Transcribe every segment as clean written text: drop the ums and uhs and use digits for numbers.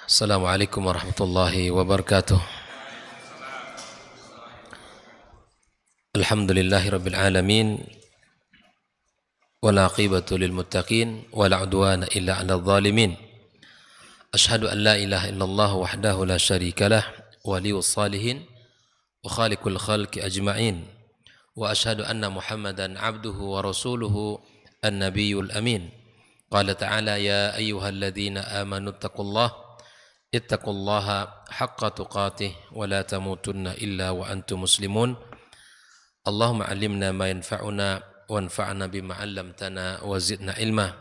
Assalamualaikum warahmatullahi wabarakatuh. Alhamdulillahi rabbil alamin. Wal aqibatu lil muttaqin wala udwana illa 'alal zalimin. Asyhadu an la ilaha illallah wahdahu la syarikalah waliyus salihin wa khaliqul khalqi ajma'in. Wa asyhadu anna Muhammadan 'abduhu wa rasuluhu an-nabiyyul amin. Qala ta'ala ya ayyuhalladzina amanu ittaqullaha haqqa tuqatih wa la tamutunna illa wa antum muslimun. Allahumma 'allimna ma yanfa'una wanfa'na bima 'allamtana wa zidna ilma.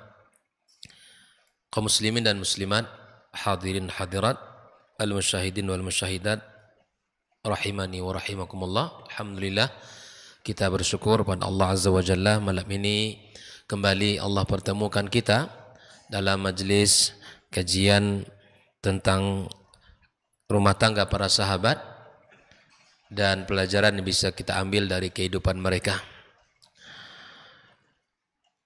Kaum muslimin dan muslimat, hadirin hadirat, al-musyahidin wal musyahidat, rahimani wa rahimakumullah. Alhamdulillah, kita bersyukur pada Allah Azza wa Jalla, malam ini kembali Allah pertemukan kita dalam majelis kajian tentang rumah tangga para sahabat dan pelajaran yang bisa kita ambil dari kehidupan mereka.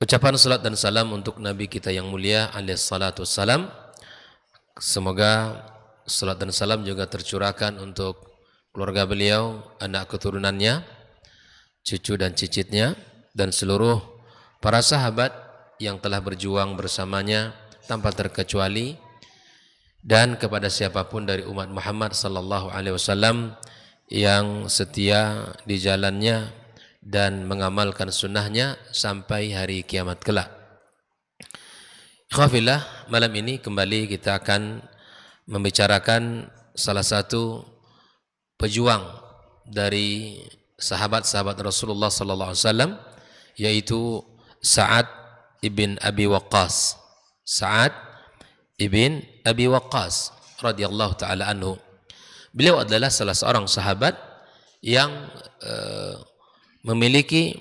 Ucapan salat dan salam untuk Nabi kita yang mulia alaihi salatu wassalam. Semoga salat dan salam juga tercurahkan untuk keluarga beliau, anak keturunannya, cucu dan cicitnya, dan seluruh para sahabat yang telah berjuang bersamanya tanpa terkecuali, dan kepada siapapun dari umat Muhammad sallallahu alaihi wasallam yang setia di jalannya dan mengamalkan sunnahnya sampai hari kiamat kelak. Ikhwafillah, malam ini kembali kita akan membicarakan salah satu pejuang dari sahabat-sahabat Rasulullah sallallahu alaihi wasallam, yaitu Sa'ad ibn Abi Waqqas. Sa'ad ibn Abi Waqqas radhiyallahu taala anhu. Beliau adalah salah seorang sahabat yang memiliki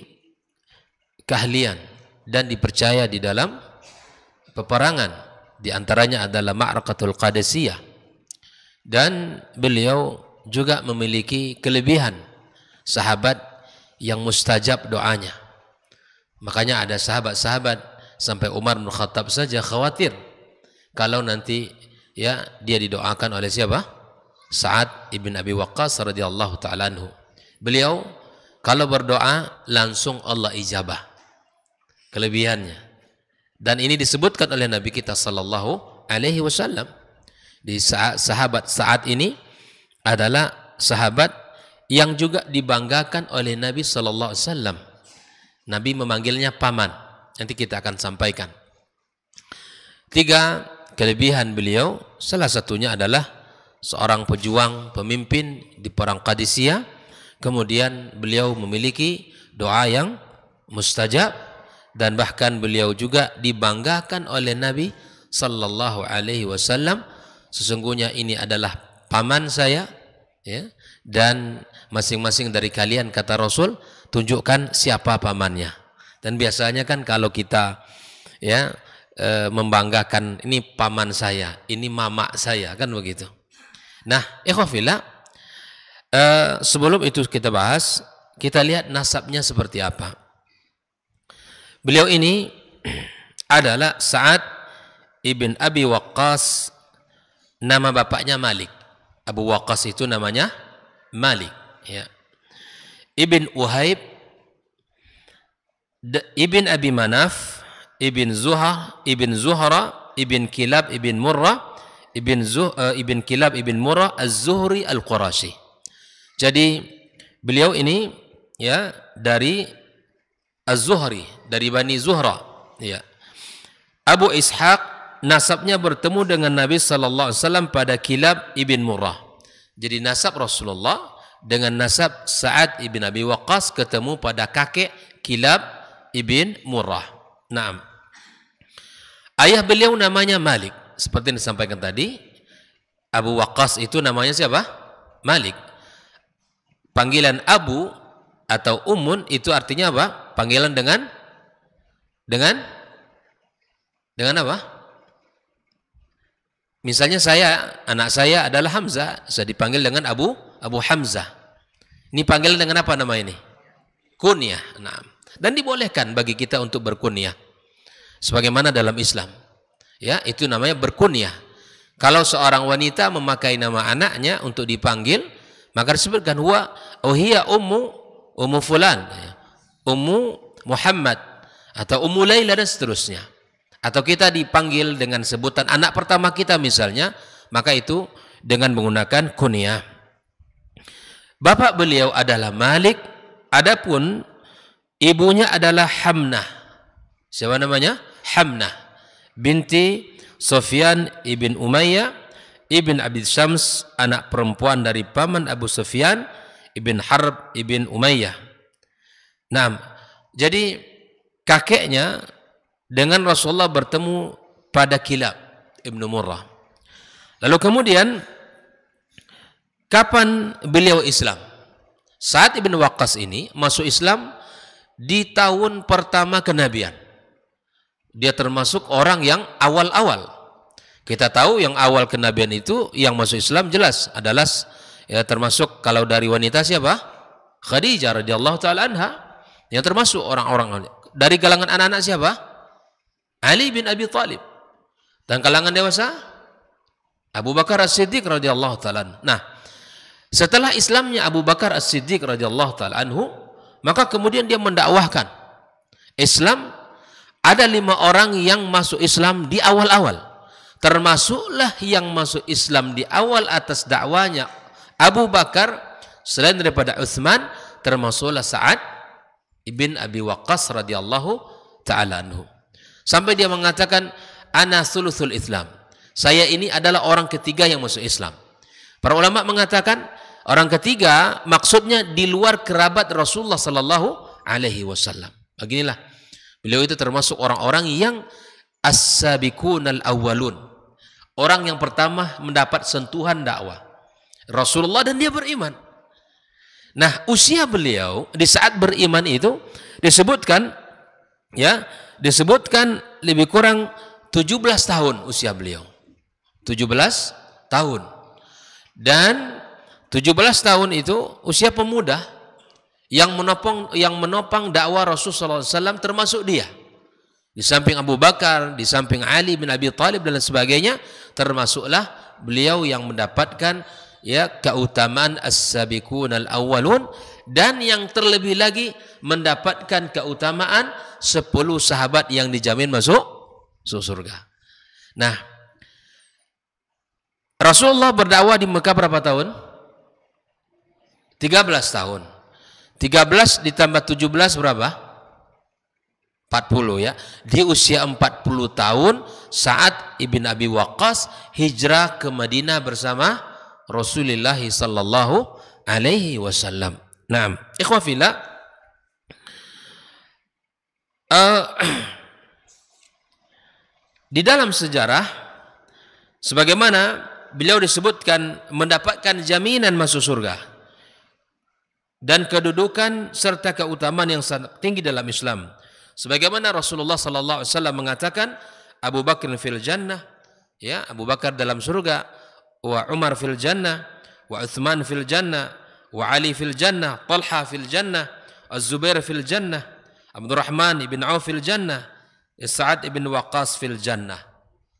keahlian dan dipercaya di dalam peperangan. Di antaranya adalah Ma'rakatul Qadisiyah. Dan beliau juga memiliki kelebihan sahabat yang mustajab doanya. Makanya ada sahabat-sahabat sampai Umar bin Khattab saja khawatir kalau nanti ya dia didoakan oleh siapa? Sa'ad ibn Abi Waqqas radhiyallahu taala anhu. Beliau kalau berdoa langsung Allah ijabah. Kelebihannya. Dan ini disebutkan oleh Nabi kita sallallahu alaihi wasallam. Di sahabat Sa'ad ini adalah sahabat yang juga dibanggakan oleh Nabi sallallahu alaihi wasallam. Nabi memanggilnya paman. Nanti kita akan sampaikan. 3 kelebihan beliau, salah satunya adalah seorang pejuang, pemimpin di perang Qadisiyah. Kemudian beliau memiliki doa yang mustajab, dan bahkan beliau juga dibanggakan oleh Nabi sallallahu alaihi wasallam. Sesungguhnya ini adalah paman saya, ya, dan masing-masing dari kalian, kata Rasul, tunjukkan siapa pamannya. Dan biasanya kan kalau kita ya membanggakan, ini paman saya, ini mama saya, kan begitu. Nah, ikhwafillah, sebelum itu kita bahas, kita lihat nasabnya seperti apa. Beliau ini adalah Sa'ad ibn Abi Waqqas. Nama bapaknya Malik. Abu Waqqas itu namanya Malik, ya. Ibn Uhaib, Ibn Abi Manaf, Ibn Zuhra, Ibn Kilab, Ibn Murrah, Ibn Kilab, Ibn Murrah, Az-Zuhri Al-Qurashi. Jadi beliau ini ya dari Az-Zuhri, dari Bani Zuhra, ya. Abu Ishaq nasabnya bertemu dengan Nabi sallallahu alaihi wasallam pada Kilab Ibn Murrah. Jadi nasab Rasulullah dengan nasab Sa'ad ibn Abi Waqqas ketemu pada kakek Kilab ibn Murrah. Naam. Ayah beliau namanya Malik. Seperti yang disampaikan tadi, Abu Waqqas itu namanya siapa? Malik. Panggilan Abu atau Ummun itu artinya apa? Panggilan dengan apa? Misalnya anak saya adalah Hamzah, saya dipanggil dengan Abu Hamzah. Ini panggilan dengan apa nama ini? Kunyah. Nah, dan dibolehkan bagi kita untuk berkunyah. sebagaimana dalam Islam. Ya, itu namanya berkunyah. Kalau seorang wanita memakai nama anaknya untuk dipanggil, maka disebutkan huwa hiya ummu fulan, ummu Muhammad atau ummu Laila dan seterusnya. Atau kita dipanggil dengan sebutan anak pertama kita misalnya, maka itu dengan menggunakan kunyah. Bapak beliau adalah Malik, adapun ibunya adalah Hamnah. Siapa namanya? Hamnah binti Sufyan ibn Umayyah ibn Abi Syams, anak perempuan dari paman Abu Sufyan ibn Harb ibn Umayyah. Nah, jadi kakeknya dengan Rasulullah bertemu pada Kilab ibn Murrah. Lalu kemudian kapan beliau Islam? Sa'ad ibn Waqqas ini masuk Islam di tahun pertama kenabian. Dia termasuk orang yang awal-awal. Kita tahu yang awal kenabian itu yang masuk Islam jelas adalah ya, termasuk kalau dari wanita siapa? Khadijah radhiyallahu taala anha, yang termasuk orang-orang dari kalangan anak-anak siapa? Ali bin Abi Thalib. Dan kalangan dewasa Abu Bakar As-Siddiq radhiyallahu taala. Nah, setelah Islamnya Abu Bakar As-Siddiq radhiyallahu taala anhu, maka kemudian dia mendakwahkan Islam. Ada 5 orang yang masuk Islam di awal-awal. Termasuklah yang masuk Islam di awal atas dakwanya Abu Bakar, selain daripada Utsman, termasuklah Sa'ad ibn Abi Waqqas radhiyallahu taala anhu. Sampai dia mengatakan ana thuluthul Islam. Saya ini adalah orang ketiga yang masuk Islam. Para ulama mengatakan orang ketiga maksudnya di luar kerabat Rasulullah sallallahu alaihi wasallam. Beginilah, beliau itu termasuk orang-orang yang as-sabiqunal awwalun. Orang yang pertama mendapat sentuhan dakwah Rasulullah dan dia beriman. Nah, usia beliau di saat beriman itu disebutkan lebih kurang 17 tahun usia beliau. 17 tahun. Dan 17 tahun itu usia pemuda yang menopang dakwah Rasulullah SAW, termasuk dia. Di samping Abu Bakar, di samping Ali bin Abi Thalib dan sebagainya, termasuklah beliau yang mendapatkan ya keutamaan as-sabiqunal awwalun, dan yang terlebih lagi mendapatkan keutamaan 10 sahabat yang dijamin masuk surga. Nah, Rasulullah berdakwah di Mekah berapa tahun? 13 tahun. 13 ditambah 17 berapa? 40 ya. Di usia 40 tahun Sa'ad ibn Abi Waqqas hijrah ke Madinah bersama Rasulullah sallallahu alaihi wasallam. Naam, ikhwah fillah, di dalam sejarah sebagaimana beliau disebutkan mendapatkan jaminan masuk surga dan kedudukan serta keutamaan yang sangat tinggi dalam Islam. Sebagaimana Rasulullah sallallahu alaihi wasallam mengatakan, Abu Bakar fil jannah, ya, Abu Bakar dalam surga, wa Umar fil jannah, wa Utsman fil jannah, wa Ali fil jannah, Talha fil jannah, Az-Zubair fil jannah, Abdurrahman ibn Auf fil jannah, Sa'ad ibn Waqqas fil jannah.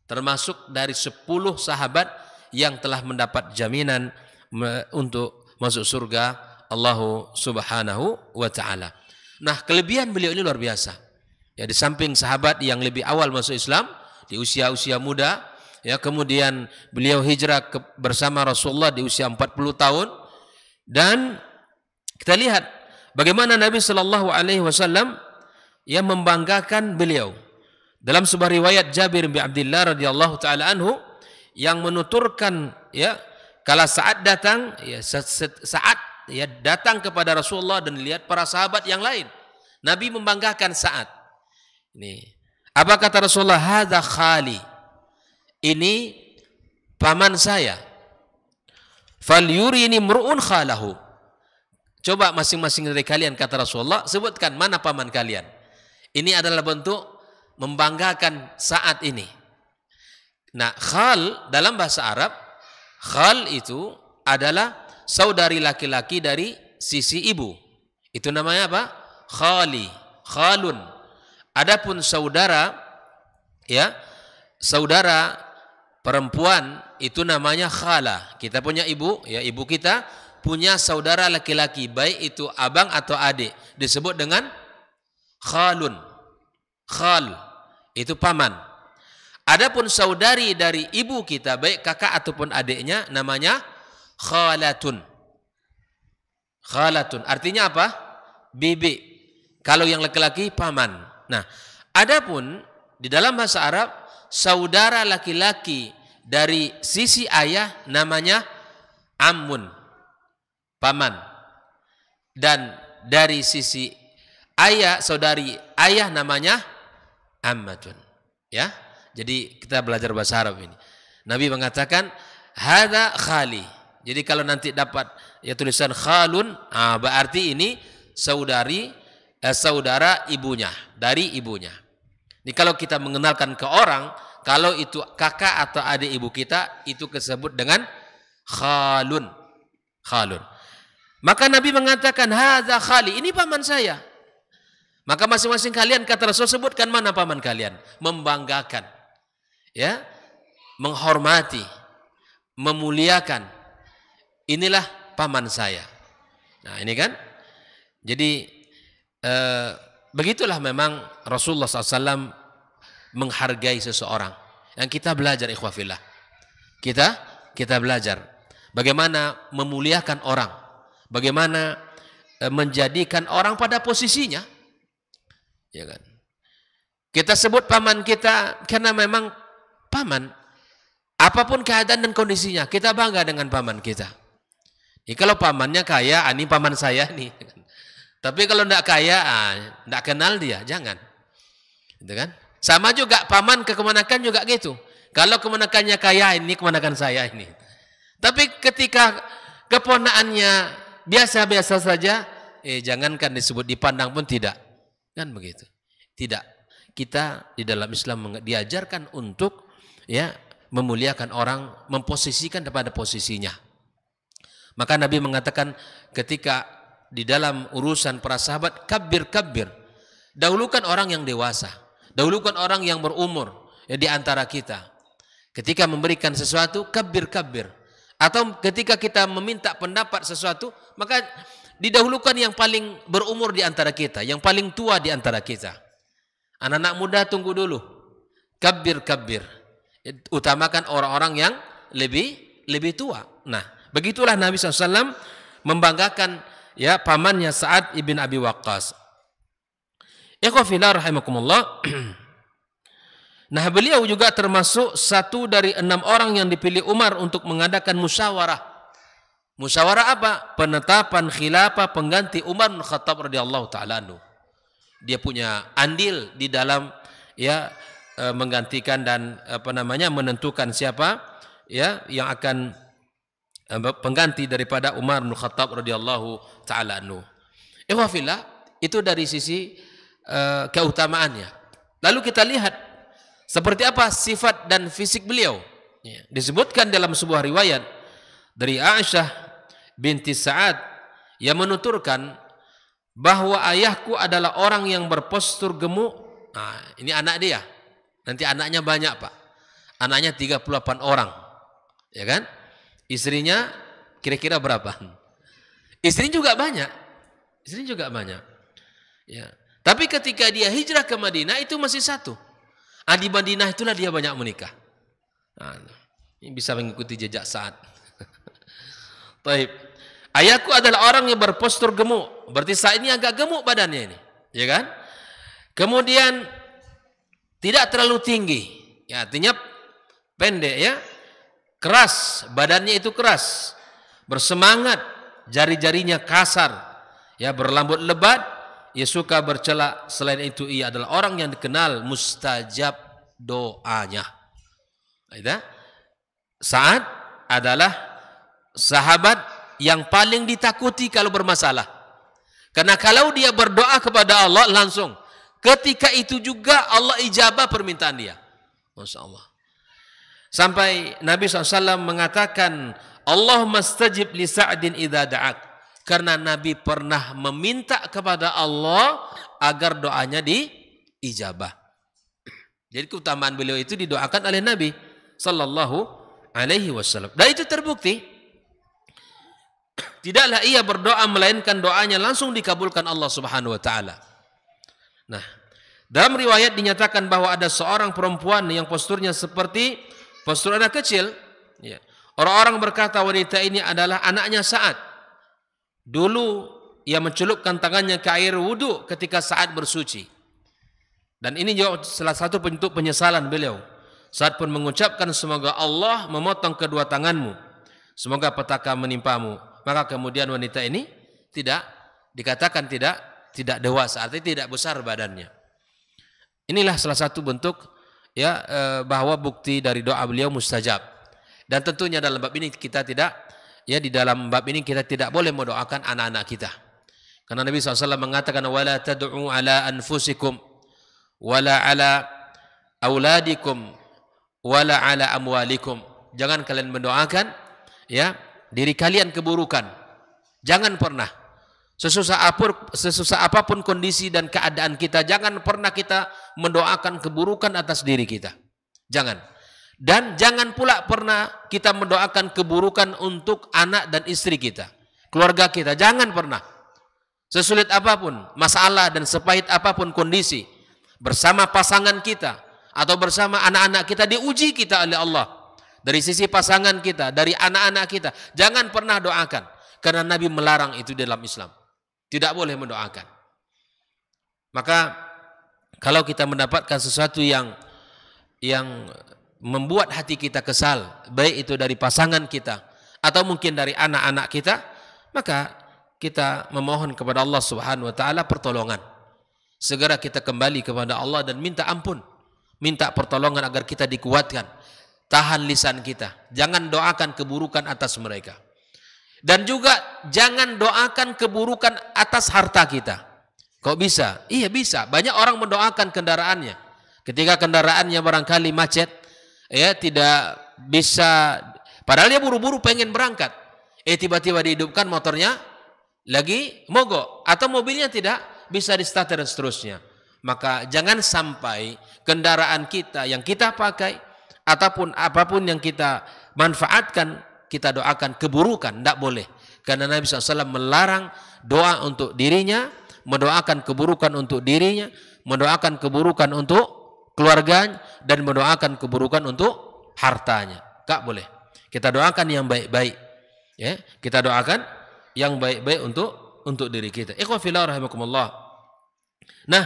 Termasuk dari 10 sahabat yang telah mendapat jaminan untuk masuk surga Allah Subhanahu wa taala. Nah, kelebihan beliau ini luar biasa. Ya, di samping sahabat yang lebih awal masuk Islam di usia-usia muda, ya, kemudian beliau hijrah bersama Rasulullah di usia 40 tahun, dan kita lihat bagaimana Nabi sallallahu alaihi wasallam yang membanggakan beliau. Dalam sebuah riwayat Jabir bin Abdullah radhiyallahu taala anhu yang menuturkan, ya, kala saat datang, ya, saat ya datang kepada Rasulullah dan lihat para sahabat yang lain, Nabi membanggakan Sa'ad. Ini apa kata Rasulullah? Hadza khali, ini paman saya. Falyurini mur'un khalahu. Coba masing-masing dari kalian, kata Rasulullah, sebutkan mana paman kalian. Ini adalah bentuk membanggakan Sa'ad ini. Nah, khal dalam bahasa Arab, khal itu adalah saudari laki-laki dari sisi ibu. Itu namanya apa? Khali, khalun. Adapun saudara ya, saudara perempuan itu namanya khala. Kita punya ibu, ya ibu kita punya saudara laki-laki, baik itu abang atau adik, disebut dengan khalun. Khal itu paman. Adapun saudari dari ibu kita, baik kakak ataupun adiknya, namanya khalatun. Khalatun artinya apa? Bibi. Kalau yang laki-laki paman. Nah, adapun di dalam bahasa Arab, saudara laki-laki dari sisi ayah namanya ammun, paman. Dan dari sisi ayah, saudari ayah namanya ammatun. Ya. Jadi kita belajar bahasa Arab ini. Nabi mengatakan hadza khali. Jadi kalau nanti dapat ya tulisan khalun, berarti ini saudara ibunya, dari ibunya. Ini kalau kita mengenalkan ke orang, kalau itu kakak atau adik ibu kita, itu disebut dengan khalun. Khalun. Maka Nabi mengatakan hadza khali, ini paman saya. Maka masing-masing kalian, kata Rasul, sebutkan mana paman kalian. Membanggakan, ya, menghormati, memuliakan. Inilah paman saya. Nah ini kan, jadi begitulah memang Rasulullah SAW menghargai seseorang. Yang kita belajar, ikhwafillah, kita belajar bagaimana memuliakan orang, bagaimana menjadikan orang pada posisinya, ya kan? Kita sebut paman kita karena memang paman, apapun keadaan dan kondisinya, kita bangga dengan paman kita. Kalau pamannya kaya, ini paman saya nih. Tapi kalau tidak kaya, tidak kenal dia, jangan. Gitu kan? Sama juga paman ke kemenakan juga gitu. Kalau kemenakannya kaya, ini kemenakan saya ini. Tapi ketika keponakannya biasa-biasa saja, jangankan disebut dipandang pun tidak. Kan begitu. Tidak. Kita di dalam Islam diajarkan untuk ya memuliakan orang, memposisikan pada posisinya. Maka Nabi mengatakan ketika di dalam urusan para sahabat, kabir. Dahulukan orang yang dewasa. Dahulukan orang yang berumur ya, di antara kita. Ketika memberikan sesuatu, kabir. Atau ketika kita meminta pendapat sesuatu, maka didahulukan yang paling berumur di antara kita, yang paling tua di antara kita. Anak-anak muda tunggu dulu. Kabir. Utamakan orang-orang yang lebih tua. Nah, begitulah Nabi SAW membanggakan ya pamannya Sa'ad ibn Abi Waqqas. Ikhwafillah rahimakumullah. Nah, beliau juga termasuk satu dari 6 orang yang dipilih Umar untuk mengadakan musyawarah. Musyawarah apa? Penetapan khilafah pengganti Umar bin Khattab radhiyallahu taala anhu. Dia punya andil di dalam ya menggantikan dan menentukan siapa ya yang akan pengganti daripada Umar bin Khattab radhiyallahu taala anhu. Ikhwafillah, itu dari sisi keutamaannya. Lalu kita lihat seperti apa sifat dan fisik beliau. Disebutkan dalam sebuah riwayat dari Aisyah binti Sa'ad yang menuturkan bahwa ayahku adalah orang yang berpostur gemuk. Nah, ini anak dia. Nanti anaknya banyak, Pak. Anaknya 38 orang. Ya kan? Istrinya kira-kira berapa? Istri juga banyak. Ya. Tapi ketika dia hijrah ke Madinah itu masih satu. Di Madinah itulah dia banyak menikah. Nah, ini bisa mengikuti jejak Sa'ad. Taib. Ayahku adalah orang yang berpostur gemuk. Berarti Sa'ad ini agak gemuk badannya ini, ya kan? Kemudian tidak terlalu tinggi. Ya, artinya pendek ya. Keras, badannya itu keras. Bersemangat, jari-jarinya kasar. Ya, berlambut lebat. Ia suka bercela. Selain itu ia adalah orang yang dikenal mustajab doanya. Sa'ad adalah sahabat yang paling ditakuti kalau bermasalah. Karena kalau dia berdoa kepada Allah langsung, ketika itu juga Allah ijabah permintaan dia. Masya Allah. Sampai Nabi SAW mengatakan, Allahumma stajib li Sa'din idza da'ak. Karena Nabi pernah meminta kepada Allah agar doanya diijabah. Jadi keutamaan beliau itu didoakan oleh Nabi sallallahu alaihi wasallam. Dan itu terbukti. Tidaklah ia berdoa melainkan doanya langsung dikabulkan Allah Subhanahu wa taala. Nah, dalam riwayat dinyatakan bahwa ada seorang perempuan yang posturnya seperti postur anak kecil. Ya. Orang-orang berkata wanita ini adalah anaknya Sa'ad. Dulu ia mencelupkan tangannya ke air wudhu ketika Sa'ad bersuci. Dan ini juga salah satu bentuk penyesalan beliau. Saat pun mengucapkan semoga Allah memotong kedua tanganmu, semoga petaka menimpamu. Maka kemudian wanita ini tidak dikatakan tidak dewasa, artinya tidak besar badannya. Inilah salah satu bentuk ya bahwa bukti dari doa beliau mustajab. Dan tentunya dalam bab ini kita tidak di dalam bab ini kita tidak boleh mendoakan anak-anak kita. Karena Nabi SAW mengatakan wala tad'u ala anfusikum wala ala auladikum wala ala amwalikum. Jangan kalian mendoakan ya diri kalian keburukan. Jangan pernah. Sesusah apapun kondisi dan keadaan kita, jangan pernah kita mendoakan keburukan atas diri kita. Jangan. Dan jangan pula pernah kita mendoakan keburukan untuk anak dan istri kita, keluarga kita. Jangan pernah. Sesulit apapun masalah dan sepahit apapun kondisi, bersama pasangan kita atau bersama anak-anak kita, diuji kita oleh Allah. Dari sisi pasangan kita, dari anak-anak kita, jangan pernah doakan. Karena Nabi melarang itu dalam Islam. Tidak boleh mendoakan. Maka kalau kita mendapatkan sesuatu yang membuat hati kita kesal, baik itu dari pasangan kita atau mungkin dari anak-anak kita, maka kita memohon kepada Allah Subhanahu wa taala pertolongan. Segera kita kembali kepada Allah dan minta ampun, minta pertolongan agar kita dikuatkan. Tahan lisan kita, jangan doakan keburukan atas mereka. Dan juga jangan doakan keburukan atas harta kita. Kok bisa? Iya bisa. Banyak orang mendoakan kendaraannya. Ketika kendaraannya barangkali macet, ya tidak bisa, padahal dia buru-buru pengen berangkat. Tiba-tiba dihidupkan motornya lagi mogok atau mobilnya tidak bisa di-starter dan seterusnya. Maka jangan sampai kendaraan kita yang kita pakai ataupun apapun yang kita manfaatkan kita doakan keburukan, tidak boleh. Karena Nabi SAW melarang doa untuk dirinya, mendoakan keburukan untuk dirinya, mendoakan keburukan untuk keluarganya, dan mendoakan keburukan untuk hartanya. Tak boleh. Kita doakan yang baik-baik. Ya, kita doakan yang baik-baik untuk diri kita. Ikhwan fillah rahimakumullah. Nah,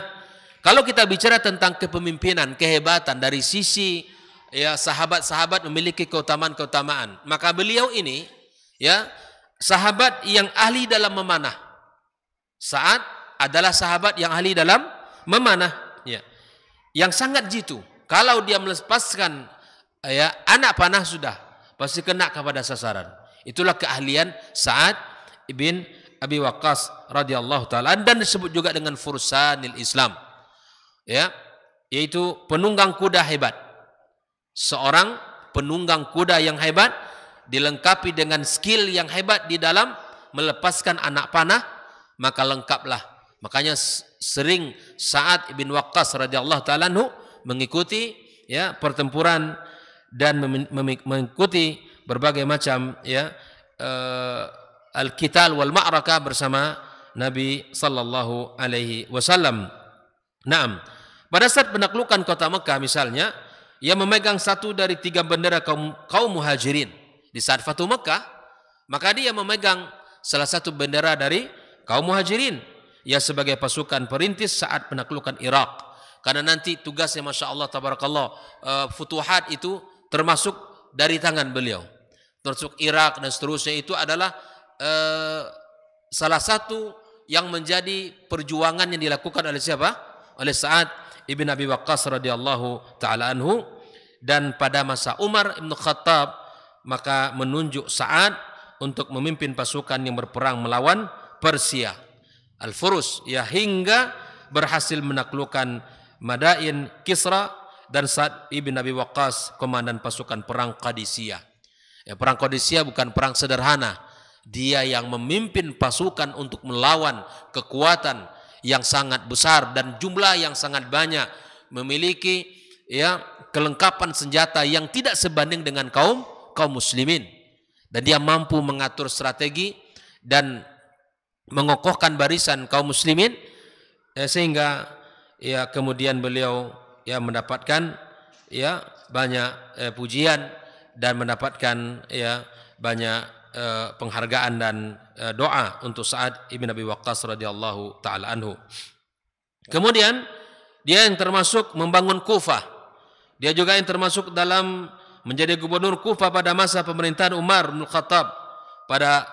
kalau kita bicara tentang kepemimpinan, kehebatan dari sisi ya sahabat-sahabat memiliki keutamaan-keutamaan, maka beliau ini ya sahabat yang ahli dalam memanah. Sa'ad adalah sahabat yang ahli dalam memanah, ya, yang sangat jitu. Kalau dia melepaskan ya anak panah sudah pasti kena kepada sasaran. Itulah keahlian Sa'ad ibn Abi Waqqas radhiyallahu taala, dan disebut juga dengan fursanil Islam, ya, yaitu penunggang kuda hebat. Seorang penunggang kuda yang hebat dilengkapi dengan skill yang hebat di dalam melepaskan anak panah, maka lengkaplah. Makanya sering Sa'ad bin Waqqas radhiyallahu taala anhu mengikuti ya pertempuran dan mengikuti berbagai macam ya al-qital wal ma'rakah bersama Nabi sallallahu alaihi wasallam. Naam. Pada saat penaklukan kota Mekah misalnya, ia memegang satu dari 3 bendera kaum muhajirin. Di saat Fatu Mekah, maka dia memegang salah satu bendera dari kaum muhajirin. Ia sebagai pasukan perintis saat penaklukan Irak. Karena nanti tugasnya Masya Allah tabarakallah, futuhat itu termasuk dari tangan beliau. Termasuk Irak dan seterusnya itu adalah salah satu yang menjadi perjuangan yang dilakukan oleh siapa? Oleh Sa'ad ibn Abi Waqqas radhiyallahu taala anhu. Dan pada masa Umar ibn Khattab maka menunjuk Sa'ad untuk memimpin pasukan yang berperang melawan Persia, Al-Furus, ya, hingga berhasil menaklukkan Madain Kisra, dan Sa'ad ibn Abi Waqqas komandan pasukan perang Qadisiyah. Ya, perang Qadisiyah bukan perang sederhana. Dia yang memimpin pasukan untuk melawan kekuatan yang sangat besar dan jumlah yang sangat banyak, memiliki ya kelengkapan senjata yang tidak sebanding dengan kaum muslimin, dan dia mampu mengatur strategi dan mengokohkan barisan kaum muslimin, sehingga ya kemudian beliau ya mendapatkan ya banyak pujian dan mendapatkan ya banyak penghargaan dan doa untuk Sa'ad ibn Abi Waqqas radhiyallahu taala anhu. Kemudian dia yang termasuk membangun Kufah. Dia juga yang termasuk dalam menjadi gubernur Kufah pada masa pemerintahan Umar bin Khattab pada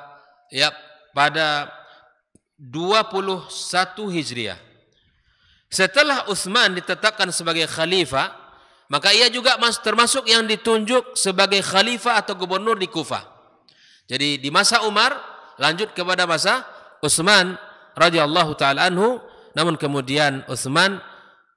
21 Hijriah. Setelah Utsman ditetapkan sebagai khalifah, maka ia juga termasuk yang ditunjuk sebagai khalifah atau gubernur di Kufah. Jadi di masa Umar lanjut kepada masa Utsman radhiyallahu taala anhu, namun kemudian Utsman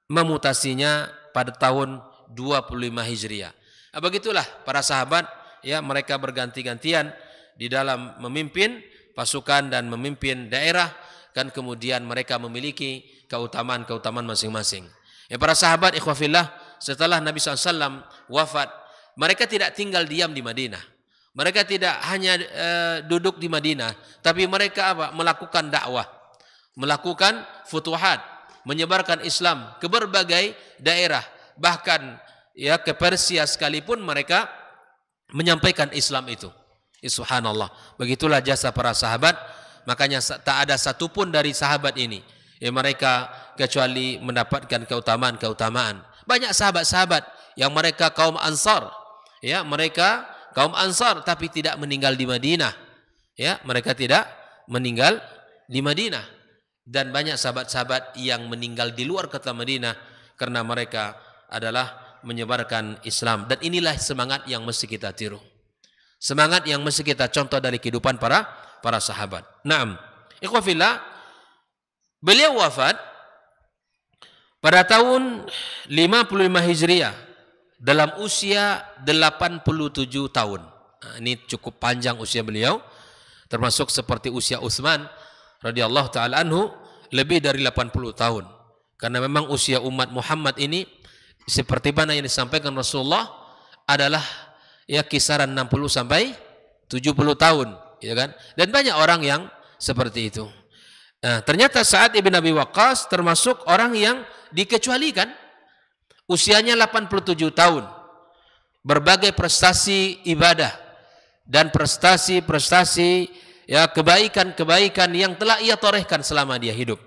memutasinya pada tahun 25 Hijriah. Begitulah para sahabat ya, mereka berganti-gantian di dalam memimpin pasukan dan memimpin daerah, kan kemudian mereka memiliki keutamaan-keutamaan masing-masing. Ya para sahabat ikhwafillah, setelah Nabi SAW wafat, mereka tidak tinggal diam di Madinah. Mereka tidak hanya duduk di Madinah, tapi mereka melakukan dakwah, melakukan futuhat, menyebarkan Islam ke berbagai daerah, bahkan ya ke Persia sekalipun mereka menyampaikan Islam itu. Subhanallah. Begitulah jasa para sahabat. Makanya tak ada satupun dari sahabat ini mereka kecuali mendapatkan keutamaan-keutamaan. Banyak sahabat-sahabat yang mereka kaum Ansar, ya mereka kaum Ansar tapi tidak meninggal di Madinah, ya mereka tidak meninggal di Madinah, dan banyak sahabat-sahabat yang meninggal di luar kota Madinah karena mereka adalah menyebarkan Islam. Dan inilah semangat yang mesti kita tiru, semangat yang mesti kita contoh dari kehidupan para sahabat. Naam, ikhwafillah, beliau wafat pada tahun 55 Hijriah dalam usia 87 tahun. Nah, ini cukup panjang usia beliau, termasuk seperti usia Utsman radhiyallahu taala anhu, lebih dari 80 tahun. Karena memang usia umat Muhammad ini seperti mana yang disampaikan Rasulullah adalah ya kisaran 60 sampai 70 tahun, ya kan? Dan banyak orang yang seperti itu. Nah, ternyata Sa'ad ibn Abi Waqqas termasuk orang yang dikecualikan. Usianya 87 tahun. Berbagai prestasi ibadah dan prestasi-prestasi ya kebaikan-kebaikan yang telah ia torehkan selama dia hidup.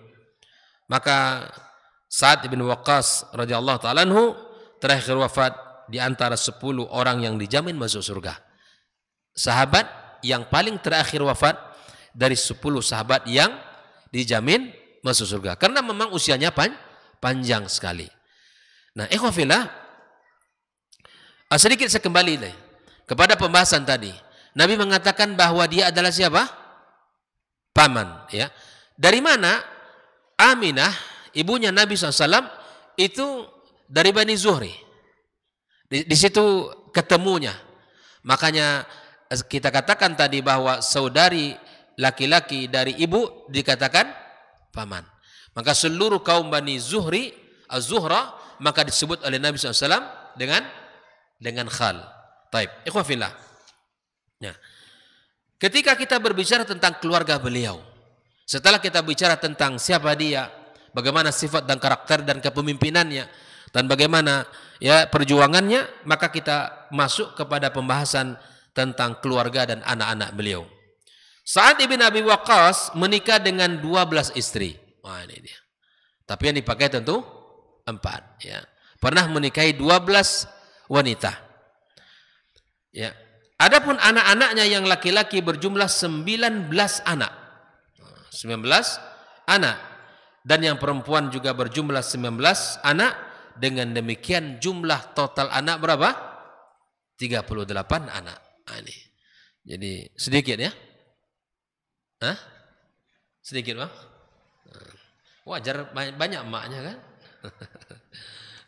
Maka Sa'ad ibn Waqqas radhiyallahu ta'ala anhu terakhir wafat di antara 10 orang yang dijamin masuk surga. Sahabat yang paling terakhir wafat dari 10 sahabat yang dijamin masuk surga. Karena memang usianya panjang sekali. Nah, ikhwafillah, sedikit saya kembali kepada pembahasan tadi. Nabi mengatakan bahwa dia adalah siapa? Paman. Ya. Dari mana? Aminah, ibunya Nabi SAW, itu dari Bani Zuhri. Di situ ketemunya. Makanya kita katakan tadi bahwa saudari laki-laki dari ibu dikatakan paman. Maka seluruh kaum Bani Zuhri, Az-Zuhra, maka disebut oleh Nabi SAW dengan khal. Taib. Ikhwafillah. Ya. Ketika kita berbicara tentang keluarga beliau, setelah kita bicara tentang siapa dia, bagaimana sifat dan karakter dan kepemimpinannya, dan bagaimana ya perjuangannya, maka kita masuk kepada pembahasan tentang keluarga dan anak-anak beliau. Sa'ad ibn Abi Waqqas menikah dengan 12 istri. Wah, ini dia. Tapi yang dipakai tentu 4. Ya. Pernah menikahi 12 wanita. Ya. Adapun anak-anaknya yang laki-laki berjumlah 19 anak. 19 anak. Dan yang perempuan juga berjumlah 19 anak. Dengan demikian jumlah total anak berapa? 38 anak. Ini. Jadi sedikit ya. Hah? Sedikit bang? Wajar banyak emaknya kan?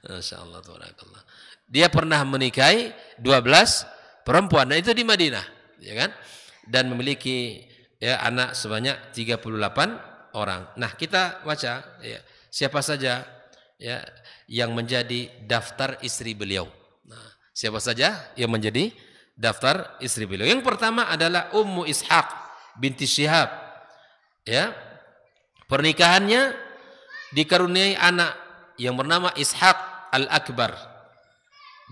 Masya Allah, tabarakallah. Dia pernah menikahi 12 perempuan, dan itu di Madinah, ya kan? Dan memiliki ya anak sebanyak 38 orang. Nah, kita baca ya, siapa saja ya yang menjadi daftar istri beliau. Nah, siapa saja yang menjadi daftar istri beliau? Yang pertama adalah Ummu Ishaq binti Syihab. Ya. Pernikahannya dikaruniai anak yang bernama Ishaq Al-Akbar.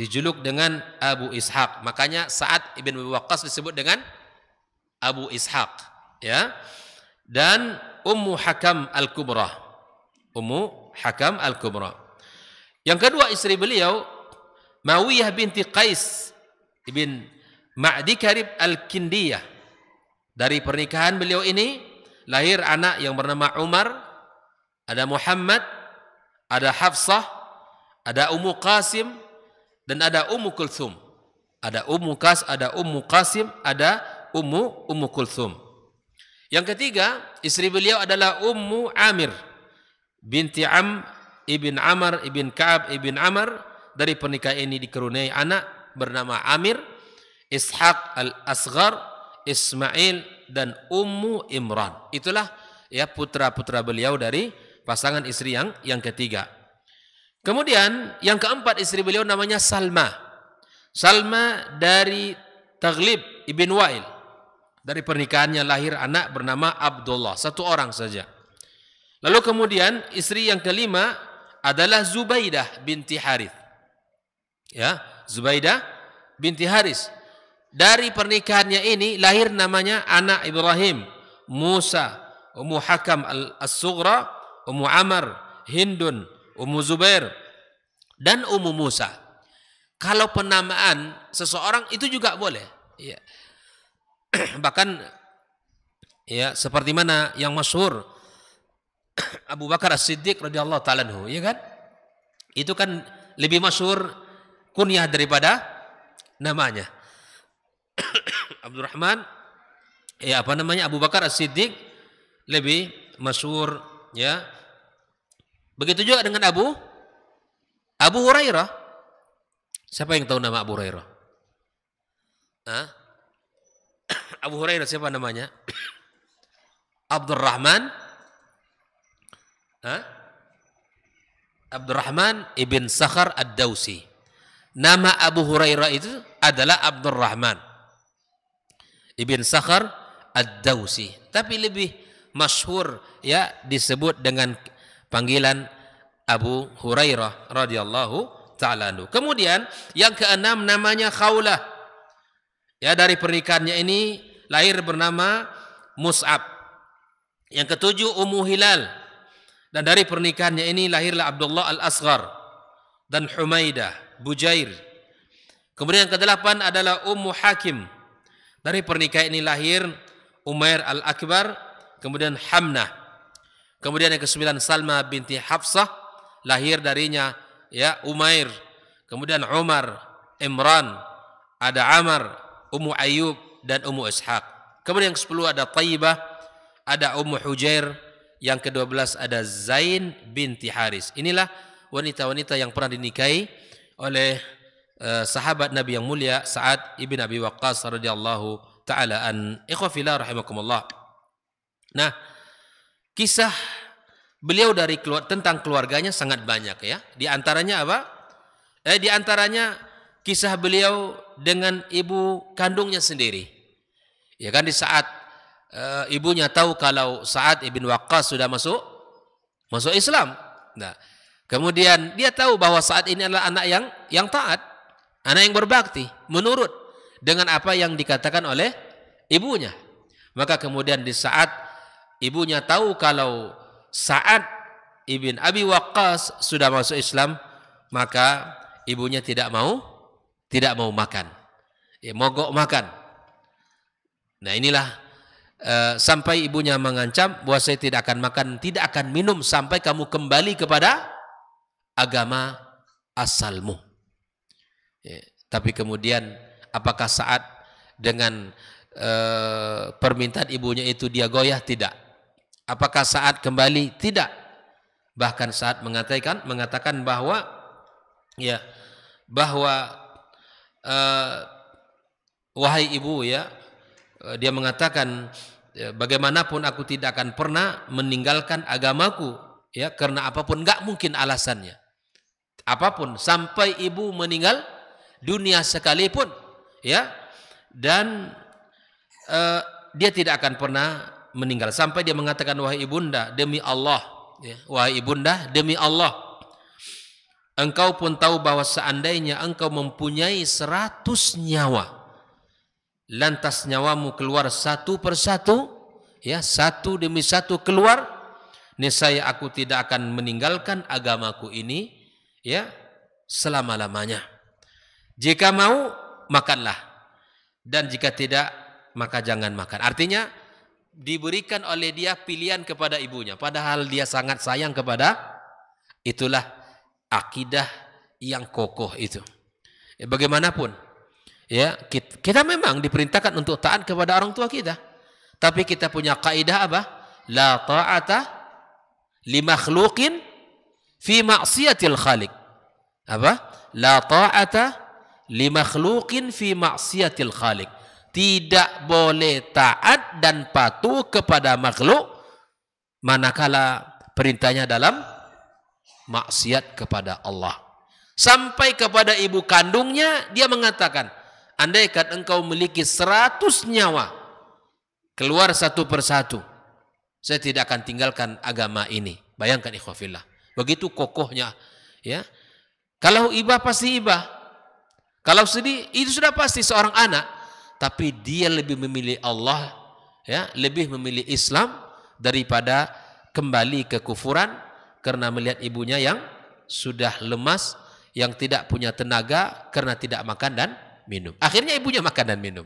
Dijuluk dengan Abu Ishaq. Makanya Sa'ad ibn Abi Waqqas disebut dengan Abu Ishaq, ya. Dan Ummu Hakam Al-Kubra. Ummu Hakam Al-Kubra. Yang kedua istri beliau Mawiyah binti Qais ibn Ma'di Karib Al-Kindiyah. Dari pernikahan beliau ini lahir anak yang bernama Umar, ada Muhammad, ada Hafsah, ada Ummu Qasim, dan ada Ummu Kulthum. Ada Ummu Qasim, ada Ummu Kulthum. Yang ketiga, istri beliau adalah Ummu Amir binti ibn Amr ibn Ka'ab ibn Amr. Dari pernikahan ini dikaruniai anak bernama Amir, Ishaq Al-Asghar, Ismail, dan Ummu Imran. Itulah ya putra-putra beliau dari pasangan istri yang ketiga. Kemudian yang keempat istri beliau namanya Salma. Salma dari Taghlib ibn Wa'il. Dari pernikahannya lahir anak bernama Abdullah, satu orang saja. Lalu kemudian istri yang kelima adalah Zubaidah binti Harith. Ya, Zubaidah binti Haris. Dari pernikahannya ini lahir namanya anak Ibrahim, Musa, Ummu Hakam As-Sughra, Ummu Amr, Hindun, Ummu Zubair, dan Ummu Musa. Kalau penamaan seseorang itu juga boleh. Ya. Bahkan ya seperti mana yang masyhur Abu Bakar As-Siddiq radhiyallahu ta'ala anhu, ya kan? Itu kan lebih masyhur kunyah daripada namanya. Abdurrahman, ya apa namanya, Abu Bakar As-Siddiq lebih masyhur, ya. Begitu juga dengan Abu Hurairah. Siapa yang tahu nama Abu Hurairah? Hah? Abu Hurairah siapa namanya? Abdurrahman, Abdurrahman ibn Sakhar Ad-Dawsi. Nama Abu Hurairah itu adalah Abdurrahman ibn Sakhar Ad-Dawsi, tapi lebih masyhur ya disebut dengan panggilan Abu Hurairah radhiyallahu ta'ala anhu. Kemudian yang keenam namanya Khawlah. Ya, dari pernikahannya ini lahir bernama Mus'ab. Yang ketujuh Ummu Hilal. Dan dari pernikahannya ini lahirlah Abdullah Al-Asghar dan Humaidah, Bujair. Kemudian yang kedelapan adalah Ummu Hakim. Dari pernikahan ini lahir Umair Al-Akbar, kemudian Hamnah. Kemudian yang kesembilan Salma binti Hafsah, lahir darinya ya Umair. Kemudian Umar, Imran, ada Amr, Ummu Ayyub, dan Ummu Ishaq. Kemudian yang ke-10 ada Taibah, ada Ummu Hujair. Yang ke-12 ada Zain binti Haris. Inilah wanita-wanita yang pernah dinikahi oleh sahabat Nabi yang mulia Sa'ad ibn Abi Waqqas radhiyallahu ta'ala an. Ikhwafillah rahimakumullah. Nah, kisah beliau dari tentang keluarganya sangat banyak ya. Di antaranya apa? Di antaranya kisah beliau dengan ibu kandungnya sendiri. Ya kan, di saat ibunya tahu kalau Sa'ad ibn Waqqas sudah masuk Islam. Nah, kemudian dia tahu bahwa Sa'ad ini adalah anak yang taat, anak yang berbakti, menurut dengan apa yang dikatakan oleh ibunya. Maka kemudian di saat ibunya tahu kalau Sa'ad ibn Abi Waqqas sudah masuk Islam, maka ibunya tidak mau makan, ya, mogok makan. Nah inilah sampai ibunya mengancam bahwa saya tidak akan makan, tidak akan minum sampai kamu kembali kepada agama asalmu. Ya, tapi kemudian apakah Sa'ad dengan permintaan ibunya itu dia goyah? Tidak. Apakah Sa'ad kembali? Tidak. Bahkan Sa'ad mengatakan bahwa ya, bahwa wahai ibu, ya, dia mengatakan bagaimanapun aku tidak akan pernah meninggalkan agamaku, ya, karena apapun, enggak mungkin alasannya. apapun sampai ibu meninggal dunia sekalipun, ya, dan dia tidak akan pernah meninggal sampai dia mengatakan, wahai ibunda, demi Allah, ya, wahai ibunda, demi Allah, engkau pun tahu bahwa seandainya engkau mempunyai 100 nyawa, lantas nyawamu keluar satu persatu, ya, satu demi satu keluar, niscaya aku tidak akan meninggalkan agamaku ini, ya, selama-lamanya. Jika mau, makanlah, dan jika tidak, maka jangan makan. Artinya diberikan oleh dia pilihan kepada ibunya, padahal dia sangat sayang kepada, itulah akidah yang kokoh itu. Ya, bagaimanapun, ya, kita memang diperintahkan untuk taat kepada orang tua kita, tapi kita punya kaidah apa? La ta'ata li makhluqin fi ma'siyatil khaliq. Apa? La ta'ata li makhluqin fi ma'siyatil khaliq. Tidak boleh taat dan patuh kepada makhluk manakala perintahnya dalam maksiat kepada Allah. Sampai kepada ibu kandungnya dia mengatakan, andaikan engkau memiliki 100 nyawa, keluar satu persatu, saya tidak akan tinggalkan agama ini. Bayangkan ikhwafillah, begitu kokohnya, ya. Kalau ibah pasti ibah, kalau sedih itu sudah pasti seorang anak. Tapi dia lebih memilih Allah, ya, lebih memilih Islam daripada kembali ke kufuran karena melihat ibunya yang sudah lemas, yang tidak punya tenaga karena tidak makan dan minum. Akhirnya ibunya makan dan minum.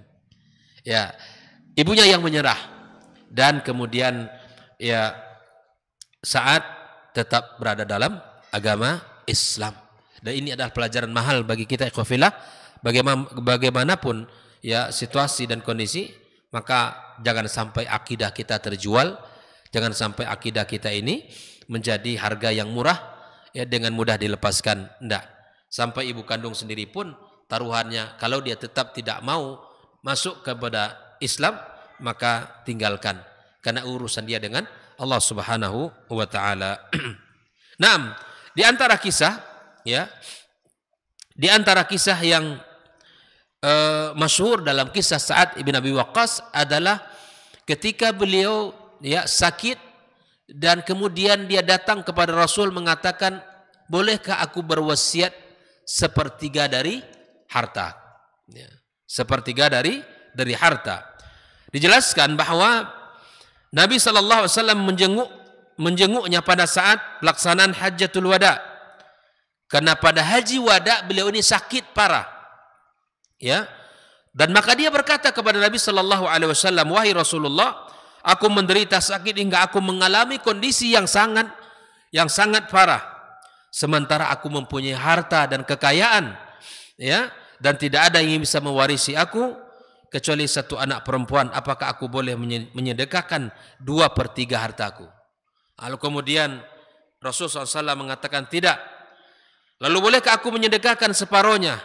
Ya, ibunya yang menyerah dan kemudian, ya, saat tetap berada dalam agama Islam. Dan ini adalah pelajaran mahal bagi kita ikhwafillah, bagaimanapun, ya, situasi dan kondisi, maka jangan sampai akidah kita terjual, jangan sampai akidah kita ini menjadi harga yang murah, ya, dengan mudah dilepaskan. Enggak. Sampai ibu kandung sendiri pun taruhannya, kalau dia tetap tidak mau masuk kepada Islam, maka tinggalkan, karena urusan dia dengan Allah Subhanahu wa taala. Naam, di antara kisah, ya, di antara kisah yang masyhur dalam kisah Sa'ad ibn Abi Waqqas adalah ketika beliau, ya, sakit dan kemudian dia datang kepada Rasul mengatakan, bolehkah aku berwasiat sepertiga dari harta, ya, sepertiga dari harta. Dijelaskan bahwa Nabi SAW menjenguknya pada saat pelaksanaan Hajjatul Wada, karena pada haji wada beliau ini sakit parah, ya, dan maka dia berkata kepada Nabi Sallallahu Alaihi Wasallam, wahai Rasulullah, aku menderita sakit hingga aku mengalami kondisi yang sangat parah, sementara aku mempunyai harta dan kekayaan, ya, dan tidak ada yang bisa mewarisi aku kecuali satu anak perempuan. Apakah aku boleh menyedekahkan 2/3 hartaku? Lalu kemudian Rasulullah SAW mengatakan tidak. Lalu bolehkah aku menyedekahkan separohnya?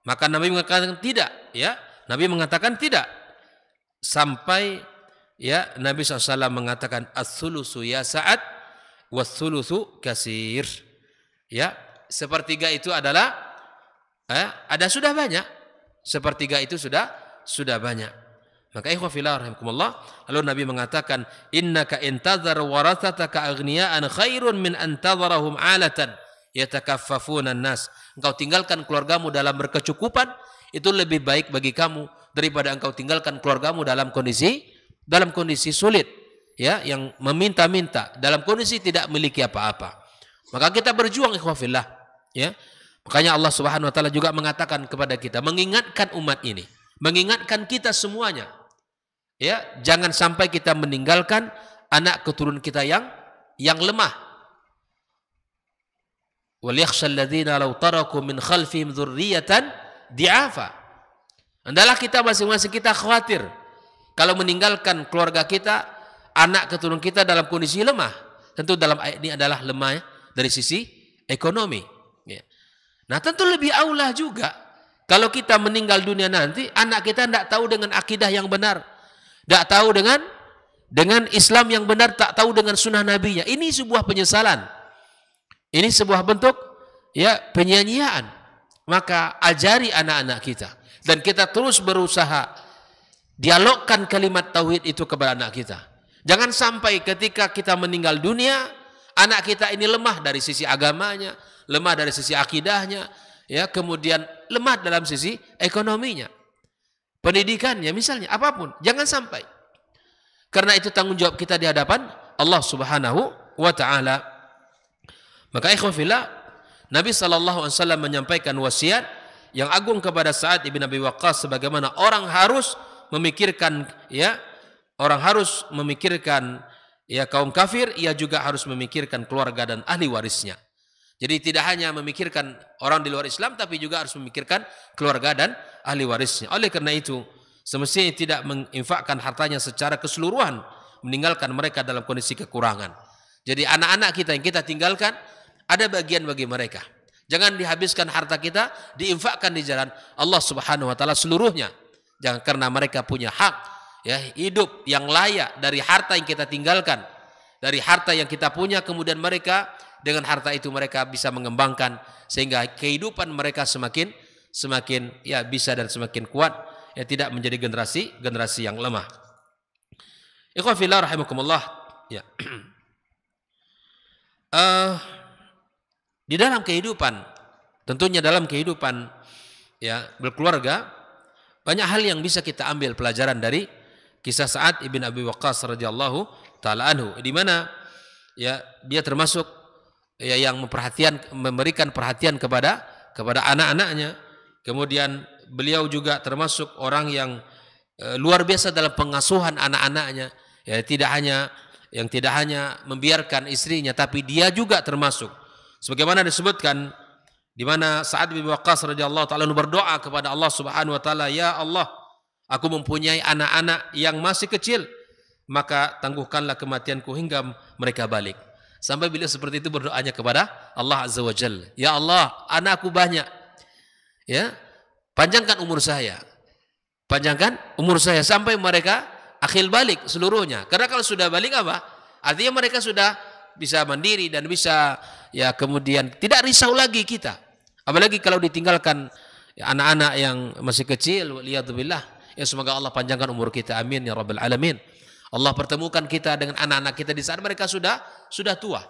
Maka Nabi mengatakan tidak, ya. Nabi mengatakan tidak. Sampai, ya, Nabi SAW mengatakan as-sulusu ya Sa'ad was-sulusu kasir. Ya, sepertiga itu adalah ada sudah banyak. Sepertiga itu sudah banyak. Maka ikhwah fillah rahimakumullah, lalu Nabi mengatakan, innaka intadhar warathataka aghniya'an khairun min antadharahum 'alatan yatakaffafuna an-nas. Engkau tinggalkan keluargamu dalam berkecukupan, itu lebih baik bagi kamu daripada engkau tinggalkan keluargamu dalam kondisi sulit, ya, yang meminta-minta, dalam kondisi tidak memiliki apa-apa. Maka kita berjuang ikhwah fillah, ya. Makanya Allah Subhanahu wa taala juga mengatakan kepada kita, mengingatkan umat ini, mengingatkan kita semuanya, ya, jangan sampai kita meninggalkan anak keturunan kita yang lemah. وَلْيَخْشَى الَّذِينَ لَوْ تَرَكُوا مِنْ خَلْفِهِمْ ذُرِّيَّةً ضِعَافًا. Hendaklah kita masing-masing kita khawatir kalau meninggalkan keluarga kita, anak keturunan kita dalam kondisi lemah. Tentu dalam ayat ini adalah lemah dari sisi ekonomi. Ya. Nah, tentu lebih aulah juga kalau kita meninggal dunia nanti, anak kita tidak tahu dengan akidah yang benar, tidak tahu dengan Islam yang benar, tak tahu dengan sunnah nabinya. Ini sebuah penyesalan. Ini sebuah bentuk, ya penyanyian. Maka ajari anak-anak kita, dan kita terus berusaha dialogkan kalimat tauhid itu kepada anak kita. Jangan sampai ketika kita meninggal dunia, anak kita ini lemah dari sisi agamanya, lemah dari sisi akidahnya, ya, kemudian lemah dalam sisi ekonominya, pendidikannya misalnya, apapun. Jangan sampai. Karena itu tanggung jawab kita di hadapan Allah Subhanahu wa taala. Maka ikhwan fillah, Nabi SAW menyampaikan wasiat yang agung kepada Sa'ad ibn Abi Waqqas, sebagaimana orang harus memikirkan, ya, kaum kafir, ia juga harus memikirkan keluarga dan ahli warisnya. Jadi tidak hanya memikirkan orang di luar Islam, tapi juga harus memikirkan keluarga dan ahli warisnya. Oleh karena itu, semestinya tidak menginfakkan hartanya secara keseluruhan, meninggalkan mereka dalam kondisi kekurangan. Jadi anak-anak kita yang kita tinggalkan, ada bagian bagi mereka. Jangan dihabiskan harta kita, diinfakkan di jalan Allah Subhanahu wa taala seluruhnya. Jangan, karena mereka punya hak, ya, hidup yang layak dari harta yang kita tinggalkan, dari harta yang kita punya. Kemudian mereka dengan harta itu mereka bisa mengembangkan sehingga kehidupan mereka semakin ya bisa dan semakin kuat, ya, tidak menjadi generasi yang lemah. Ikhwan fillah rahimakumullah, ya. Di dalam kehidupan, tentunya dalam kehidupan, ya, berkeluarga, banyak hal yang bisa kita ambil pelajaran dari kisah Sa'ad ibn Abi Waqqas radhiyallahu taala anhu, di mana, ya, dia termasuk, ya, yang memberikan perhatian kepada anak-anaknya. Kemudian beliau juga termasuk orang yang luar biasa dalam pengasuhan anak-anaknya, ya, tidak hanya membiarkan istrinya, tapi dia juga termasuk, sebagaimana disebutkan, di mana Sa'ad bin Waqqas radhiyallahu taala berdoa kepada Allah Subhanahu wa taala, ya Allah, aku mempunyai anak-anak yang masih kecil, maka tangguhkanlah kematianku hingga mereka balik. Sampai beliau seperti itu berdoanya kepada Allah Azza wa Jalla, ya Allah, anakku banyak, ya, panjangkan umur saya sampai mereka akhil balik seluruhnya. Karena kalau sudah balik apa? Artinya mereka sudah bisa mandiri dan bisa, ya, kemudian tidak risau lagi kita. Apalagi kalau ditinggalkan, ya, anak-anak yang masih kecil, waliyadzubillah, ya, semoga Allah panjangkan umur kita, amin ya rabbal alamin. Allah pertemukan kita dengan anak-anak kita di saat mereka sudah tua,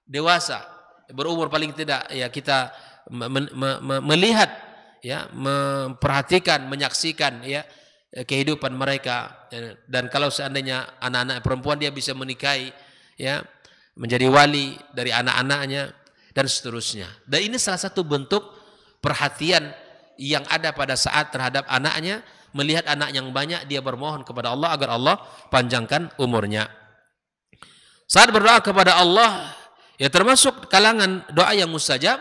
dewasa, berumur paling tidak, ya, kita melihat, ya, memperhatikan, menyaksikan, ya, kehidupan mereka. Dan kalau seandainya anak-anak perempuan, dia bisa menikahi, ya, menjadi wali dari anak-anaknya dan seterusnya. Dan ini salah satu bentuk perhatian yang ada pada saat terhadap anaknya, melihat anak yang banyak, dia bermohon kepada Allah agar Allah panjangkan umurnya. Saat berdoa kepada Allah, ya, termasuk kalangan doa yang mustajab,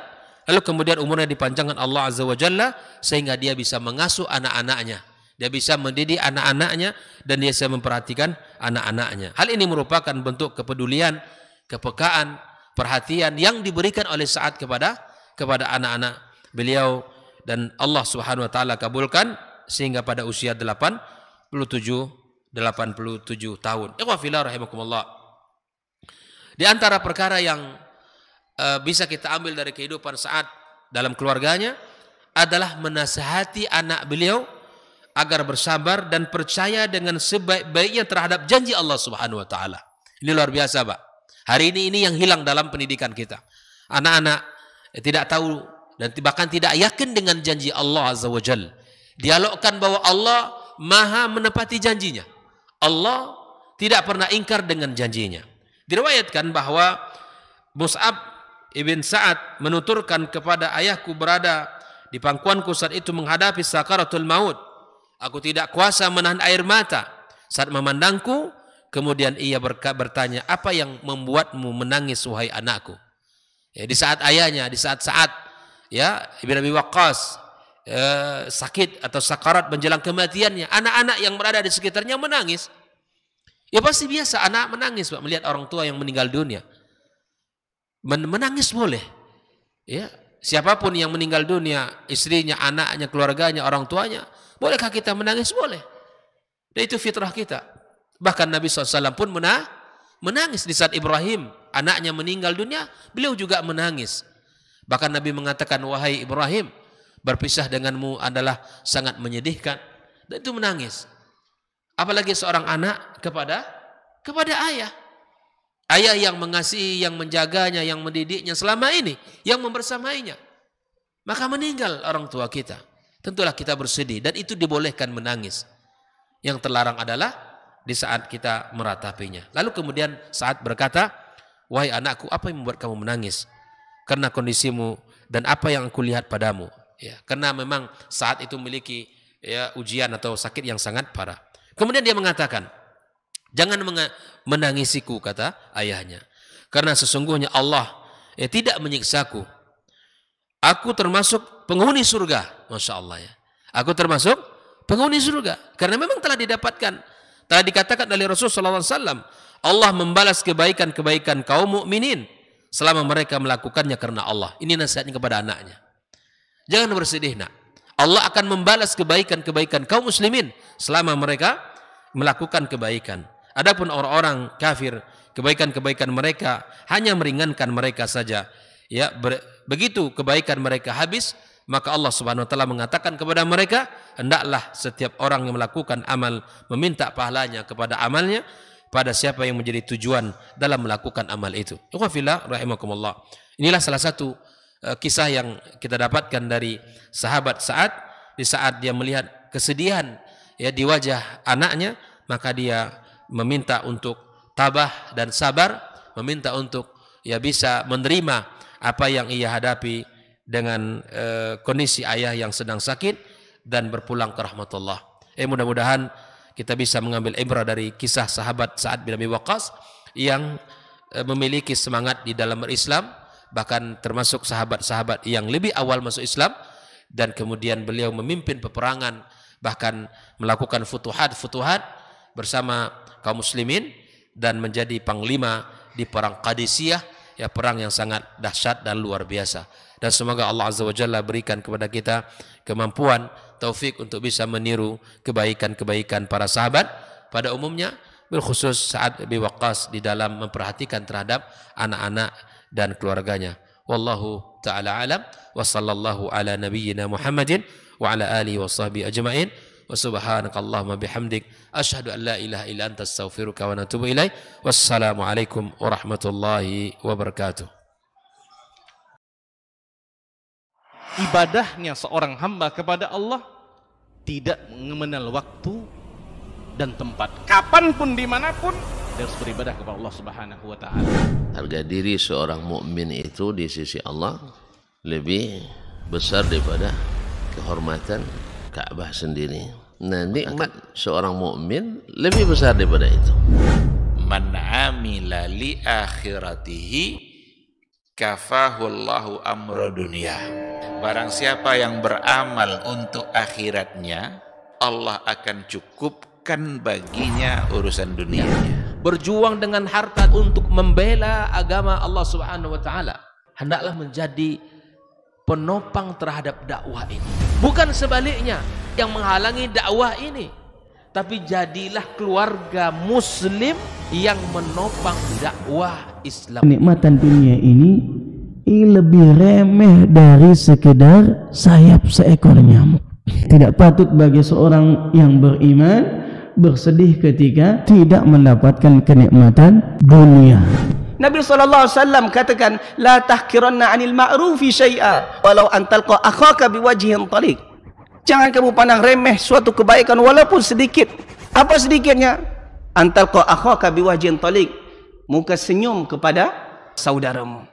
lalu kemudian umurnya dipanjangkan Allah Azza wa Jalla sehingga dia bisa mengasuh anak-anaknya, dia bisa mendidik anak-anaknya, dan dia bisa memperhatikan anak-anaknya. Hal ini merupakan bentuk kepedulian, kepekaan, perhatian yang diberikan oleh Sa'ad kepada anak-anak beliau, dan Allah Subhanahu wa taala kabulkan sehingga pada usia 87 tahun. Ikhwan fillah rahimakumullah. Di antara perkara yang bisa kita ambil dari kehidupan Sa'ad dalam keluarganya adalah menasihati anak beliau agar bersabar dan percaya dengan sebaik-baiknya terhadap janji Allah Subhanahu wa taala. Ini luar biasa, Pak. Hari ini yang hilang dalam pendidikan kita. Anak-anak tidak tahu dan bahkan tidak yakin dengan janji Allah Azza wa Jalla. Dialogkan bahwa Allah Maha menepati janjinya. Allah tidak pernah ingkar dengan janjinya. Diriwayatkan bahwa Mus'ab ibn Sa'ad menuturkan kepada ayahku berada di pangkuanku saat itu menghadapi sakaratul maut. Aku tidak kuasa menahan air mata saat memandangku. Kemudian ia bertanya, apa yang membuatmu menangis wahai anakku? Ya, di saat ayahnya, di saat Sa'ad, ya, Ibn Abi Waqqas sakit atau sakarat menjelang kematiannya, anak-anak yang berada di sekitarnya menangis. Ya pasti biasa anak menangis, Pak, melihat orang tua yang meninggal dunia. Menangis boleh. Ya, siapapun yang meninggal dunia, istrinya, anaknya, keluarganya, orang tuanya, bolehkah kita menangis? Boleh. Dan itu fitrah kita. Bahkan Nabi SAW pun menangis di saat Ibrahim, anaknya meninggal dunia, beliau juga menangis. Bahkan Nabi mengatakan, wahai Ibrahim, berpisah denganmu adalah sangat menyedihkan. Dan itu menangis. Apalagi seorang anak kepada ayah. Ayah yang mengasihi, yang menjaganya, yang mendidiknya selama ini, yang membersamainya. Maka meninggal orang tua kita. Tentulah kita bersedih dan itu dibolehkan menangis. Yang terlarang adalah di saat kita meratapinya. Lalu kemudian saat berkata, wahai anakku, apa yang membuat kamu menangis? Karena kondisimu dan apa yang aku lihat padamu. Ya, karena memang saat itu memiliki ya, ujian atau sakit yang sangat parah. Kemudian dia mengatakan, jangan menangisiku, kata ayahnya. Karena sesungguhnya Allah tidak menyiksaku. Aku termasuk penghuni surga. Masya Allah ya. Aku termasuk penghuni surga. Karena memang telah didapatkan. Telah dikatakan oleh Rasulullah SAW. Allah membalas kebaikan-kebaikan kaum mukminin selama mereka melakukannya karena Allah. Ini nasihatnya kepada anaknya. Jangan bersedih nak. Allah akan membalas kebaikan-kebaikan kaum muslimin selama mereka melakukan kebaikan. Adapun orang-orang kafir, kebaikan-kebaikan mereka hanya meringankan mereka saja. Ya, begitu kebaikan mereka habis, maka Allah Subhanahu wa taala mengatakan kepada mereka, hendaklah setiap orang yang melakukan amal meminta pahalanya kepada amalnya pada siapa yang menjadi tujuan dalam melakukan amal itu. Ikhwafillah rahimakumullah. Inilah salah satu kisah yang kita dapatkan dari sahabat Sa'ad di saat dia melihat kesedihan ya di wajah anaknya, maka dia meminta untuk tabah dan sabar, meminta untuk ya bisa menerima apa yang ia hadapi dengan kondisi ayah yang sedang sakit dan berpulang ke rahmatullah. Mudah-mudahan kita bisa mengambil ibrah dari kisah sahabat Sa'ad bin Abi Waqqas yang memiliki semangat di dalam berislam, bahkan termasuk sahabat-sahabat yang lebih awal masuk Islam, dan kemudian beliau memimpin peperangan, bahkan melakukan futuhat bersama kaum muslimin dan menjadi panglima di perang Qadisiyah, ya perang yang sangat dahsyat dan luar biasa. Dan semoga Allah Azza wa Jalla berikan kepada kita kemampuan, taufik untuk bisa meniru kebaikan-kebaikan para sahabat pada umumnya, berkhusus Sa'ad bin Waqqas di dalam memperhatikan terhadap anak-anak dan keluarganya. Wallahu ta'ala alam wa sallallahu ala nabiyyina Muhammadin wa ala alihi wa sahbihi ajma'in. Wa subhanakallahumma bihamdik asyhadu an la ilaha illa anta astaghfiruka wa atubu ilaik. Wassalamu alaikum warahmatullahi wabarakatuh. Ibadahnya seorang hamba kepada Allah tidak mengenal waktu dan tempat. Kapanpun, dimanapun, dia harus beribadah kepada Allah Subhanahu wa ta'ala. Harga diri seorang mukmin itu di sisi Allah lebih besar daripada kehormatan Ka'bah sendiri. Nah, nikmat seorang mukmin lebih besar daripada itu. Man amila li akhiratihi kafahullahu amra dunia. Barang siapa yang beramal untuk akhiratnya, Allah akan cukupkan baginya urusan dunianya. Berjuang dengan harta untuk membela agama Allah Subhanahu wa taala hendaklah menjadi penopang terhadap dakwah ini. Bukan sebaliknya yang menghalangi dakwah ini, tapi jadilah keluarga muslim yang menopang dakwah Islam. Kenikmatan dunia ini lebih remeh dari sekedar sayap seekor nyamuk. Tidak patut bagi seorang yang beriman bersedih ketika tidak mendapatkan kenikmatan dunia. Nabi SAW katakan, la tahkiranna 'anil ma'rufi syai'a walau an talqa akhaka biwajhin taliq. Jangan kamu pandang remeh suatu kebaikan walaupun sedikit. Apa sedikitnya? An talqa akhaka biwajhin taliq, muka senyum kepada saudaramu.